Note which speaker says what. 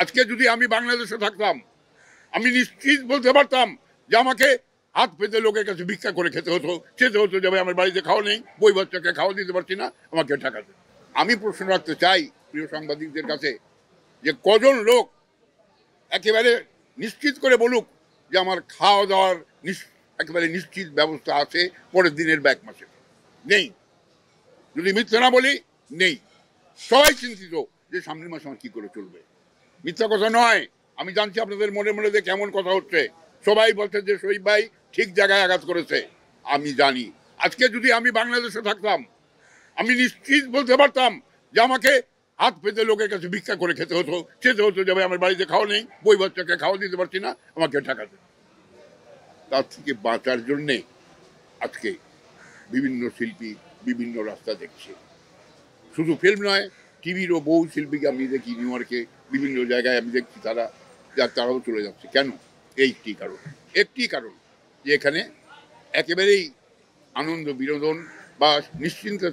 Speaker 1: আজকে যদি আমি বাংলাদেশে থাকতাম, আমি নিশ্চিত বলতে পারতাম যে আমাকে হাত পেতে লোকের কাছে ভিক্ষা করে খেতে হতো, যে আমার বাড়িতে খাওয়া নেই, বই বাচ্চাকে খাওয়া দিতে পারছি না, আমাকে ঠেকাতে। আমি প্রশ্ন রাখতে চাই প্রিয় সাংবাদিকদের কাছে যে কজন লোক একেবারে নিশ্চিত করে বলুক যে আমার খাওয়া দাওয়ার একেবারে নিশ্চিত ব্যবস্থা আছে পরের দিনের বা এক মাসে? নেই। যদি মিথ্যা না বলি, নেই। সবাই চিন্তিত যে সামনের মাসে আমার কি করে চলবে। মিথ্যা কথা নয়, আমি জানছি আপনাদের মনে মনে যে কেমন কথা হচ্ছে। সবাই বলছে যে শহীদ ভাই ঠিক জায়গায় আঘাত করেছে। আমি জানি আজকে যদি আমি বাংলাদেশে থাকতাম, আমি নিশ্চিত বলতে পারতাম যে আমাকে হাত পেতে লোকের কাছে ভিক্ষা করে খেতে হতো, যে আমার বাড়িতে খাওয়া নেই, বই বাচ্চাকে খাওয়া দিতে পারছি না, আমাকে ঠেকাতে। তার থেকে বাঁচার জন্যে আজকে বিভিন্ন শিল্পী বিভিন্ন রাস্তা দেখছে। শুধু ফিল্ম নয়, টিভিরও বহু শিল্পীকে আমি দেখি নিউ ইয়র্কে, বিভিন্ন জায়গায় আমি দেখছি তারাও চলে যাচ্ছে। কেন? একটি কারণ যে এখানে একেবারেই আনন্দ বিনোদন বা নিশ্চিন্তে